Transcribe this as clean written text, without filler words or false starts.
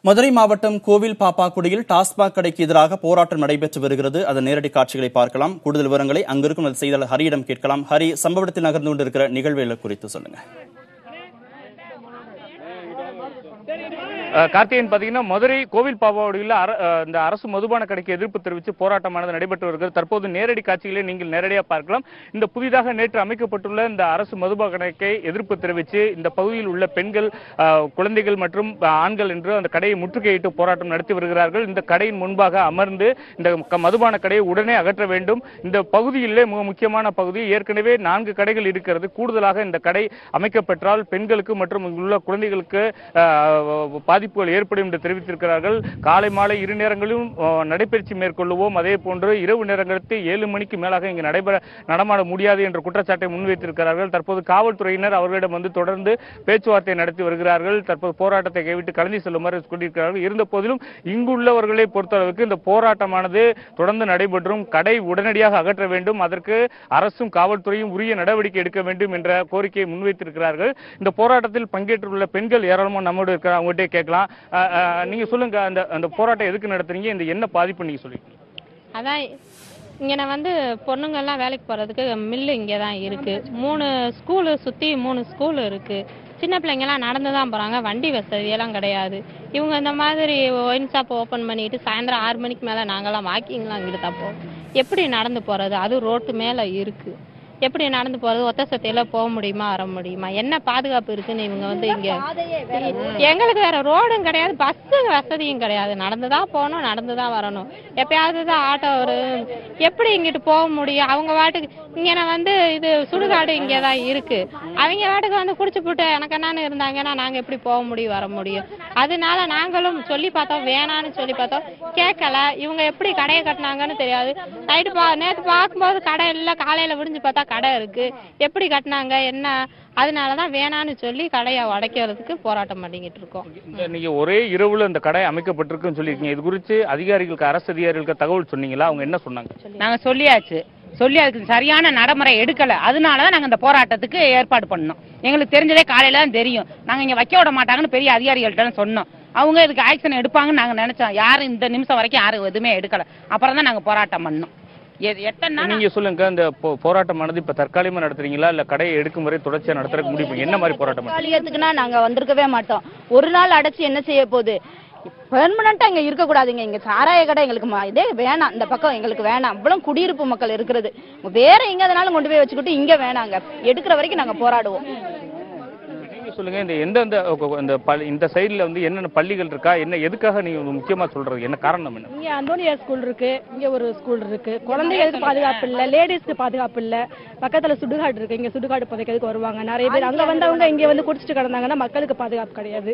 மதுரை மாவட்டம் கோவில் பாப்பாக்குடியில் டாஸ்மாக் கடைக்கு எதிராக போராட்டம் நடைபெற்று வருகிறது. அதன் நேரடி காட்சிகளை பார்க்கலாம். கூடுதல் விவரங்களை அங்கிருக்கும் செய்தியாளர் ஹரியிடம் கேட்கலாம். ஹரி, சம்பவத்தில் நகர்ந்து கொண்டிருக்கிற நிகழ்வுகளை குறித்து சொல்லுங்க. கார்த்திகேயன், பாத்தீங்கன்னா மதுரை கோவில் பாப்பாக்குடியில் இந்த அரசு மதுபான கடைக்கு எதிர்ப்பு தெரிவித்து போராட்டமானது நடைபெற்று வருகிறது. தற்போது நேரடி காட்சிகளை நீங்கள் நேரடியாக பார்க்கலாம். இந்த புதிதாக நேற்று அமைக்கப்பட்டுள்ள இந்த அரசு மதுபான கடைக்கு எதிர்ப்பு தெரிவித்து இந்த பகுதியில் உள்ள பெண்கள், குழந்தைகள் மற்றும் ஆண்கள் என்று அந்த கடையை முற்றுகையிட்டு போராட்டம் நடத்தி வருகிறார்கள். இந்த கடையின் முன்பாக அமர்ந்து இந்த மதுபான கடையை உடனே அகற்ற வேண்டும். இந்த பகுதியிலே மிக முக்கியமான பகுதி, ஏற்கனவே 4 கடைகள் இருக்கிறது. கூடுதலாக இந்த கடை அமைக்கப்பெற்றால் பெண்களுக்கு மற்றும் உள்ள குழந்தைகளுக்கு பாதிப்புகள் ஏற்படும் என்று தெரிவித்திருக்கிறார்கள். காலை மாலை 2 நேரங்களிலும் நடைபயிற்சி மேற்கொள்ளுவோம், அதே போன்று இரவு நேரங்களுக்கு 7 மணிக்கு மேலாக இங்கு நடமாட முடியாது என்ற குற்றச்சாட்டை முன்வைத்திருக்கிறார்கள். தற்போது காவல்துறையினர் அவர்களிடம் வந்து தொடர்ந்து பேச்சுவார்த்தை நடத்தி வருகிறார்கள். தற்போது போராட்டத்தை கைவிட்டு கலந்து செல்லுமாறு சொல்லியிருக்கிறார்கள். இருந்த போதிலும் இங்குள்ளவர்களை பொறுத்தளவுக்கு இந்த போராட்டமானது தொடர்ந்து நடைபெற்றும், கடை உடனடியாக அகற்ற வேண்டும், அதற்கு அரசும் காவல்துறையும் உரிய நடவடிக்கை எடுக்க வேண்டும் என்ற கோரிக்கையை முன்வைத்திருக்கிறார்கள். இந்த போராட்டத்தில் பங்கேற்றுள்ள பெண்கள் ஏராளமாக நம்மோடு இருக்கிறாங்க, அவங்ககிட்ட கேட்கலாம். நீங்க சொல்லுங்க, அந்த போராட்டம் எதுக்கு நடத்துறீங்க, இந்த என்ன பாதிப்பு நீங்க சொல்லுங்க. அதான் இங்க நான் பொண்ணுங்க எல்லாம் வேலைக்கு போறதுக்கு மில்லு இங்கே தான் இருக்கு. 3 ஸ்கூலு சுத்தி 3 ஸ்கூல் இருக்கு. சின்ன பிள்ளைங்க எல்லாம் நடந்து தான் போறாங்க, வண்டி வசதி எல்லாம் கிடையாது. இவங்க இந்த மாதிரி ஒயின் ஷாப் ஓபன் பண்ணிட்டு சாயந்தரம் 6 மணிக்கு மேல நாங்கெல்லாம் வாக்கிங்லாம் இங்கிட்டு தான் போவோம். எப்படி நடந்து போறது? அது ரோட்டு மேல இருக்கு. எப்படி நடந்து போறது? ஒத்த சத்தையில போக முடியுமா, வர முடியுமா? என்ன பாதுகாப்பு இருக்குன்னு இவங்க இங்க எங்களுக்கு வேற ரோடும் கிடையாது, பஸ் வசதியும் கிடையாது. நடந்துதான் போகணும், நடந்துதான் வரணும். எப்பயாவது தான் ஆட்டோ வரும். எப்படி இங்கிட்டு போக முடியும்? அவங்க வாட்டுக்கு இங்க இது சுடுகாடு இங்கதான் இருக்கு. அவங்க வாட்டுக்கு குடிச்சு போட்டு எனக்கு என்னன்னு இருந்தாங்கன்னா நாங்க எப்படி போக முடியும், வர முடியும்? அதனால நாங்களும் சொல்லி பார்த்தோம், வேணான்னு சொல்லி பார்த்தோம், கேட்கல. இவங்க எப்படி கடையை கட்டினாங்கன்னு தெரியாது. நேற்று பார்க்கும்போது கடை இல்லை, காலையில விடிஞ்சு பார்த்தா கடை இருக்கு. எப்படி கட்டினாங்க என்ன? அதனாலதான் வேணான்னு சொல்லி கடையை உடைக்கிறதுக்கு போராட்டம் பண்ணிக்கிட்டு இருக்கோம். நீங்க ஒரே இரவுல இந்த கடை அமைக்கப்பட்டிருக்குன்னு சொல்லியிருக்கீங்க. இது குறித்து அதிகாரிகளுக்கு, அரசு அதிகாரிகளுக்கு தகவல் சொன்னீங்களா? அவங்க என்ன சொன்னாங்க? நாங்க சொல்லியாச்சு, அதுக்கு சரியான நடைமுறை எடுக்கல. அதனாலதான் நாங்க இந்த போராட்டத்துக்கு ஏற்பாடு பண்ணோம். எங்களுக்கு தெரிஞ்சதே காலையில தான் தெரியும். நாங்க இங்க வைக்க விட மாட்டாங்கன்னு பெரிய அதிகாரிகள்ட்ட சொன்னோம். அவங்க இதுக்கு ஆக்ஷன் எடுப்பாங்கன்னு நாங்க நினைச்சோம். யாரும் இந்த நிமிஷம் வரைக்கும் யாரும் எதுவுமே எடுக்கல. அப்புறம் தான் நாங்க போராட்டம் பண்ணோம். நீங்க சொல்லுங்க, இந்த போராட்டமானது இப்ப தற்காலிகமா நடத்துறீங்களா, இல்ல கடையை எடுக்கும் வரை தொடர்ச்சியா நடத்துறதுக்கு முடிவு? என்ன மாதிரி போராட்டம்? தற்காலிகத்துக்குன்னா நாங்க வந்திருக்கவே மாட்டோம். ஒரு நாள் அடைச்சு என்ன செய்ய போகுது? பெர்மனண்டா இங்க இருக்க கூடாதுங்க. இங்க சாராய கடை எங்களுக்கு இதே வேணாம், இந்த பக்கம் எங்களுக்கு வேணாம். அவ்வளவு குடியிருப்பு மக்கள் இருக்கிறது. வேற எங்க அதனாலும் கொண்டு போய் வச்சுக்கிட்டு இங்க வேணாங்க. எடுக்கிற வரைக்கும் நாங்க போராடுவோம். சொல்லுங்க, இந்த சைடுல என்னென்ன பள்ளிகள் இருக்கா, என்ன எதுக்காக நீங்க முக்கியமா சொல்றது, என்ன காரணம்? என்ன இங்க அந்தோனியார் ஸ்கூல் இருக்கு, இங்க ஒரு ஸ்கூல் இருக்கு. குழந்தைகளுக்கு பாதுகாப்பு இல்ல, லேடிஸ்க்கு பாதுகாப்பு இல்ல. பக்கத்துல சுடுகாடு இருக்கு, இங்க சுடுகாடு புதைக்கிறதுக்கு வருவாங்க நிறைய பேர். அங்க அவங்க இங்க குடிச்சிட்டு கிடந்தாங்கன்னா மக்களுக்கு பாதுகாப்பு கிடையாது.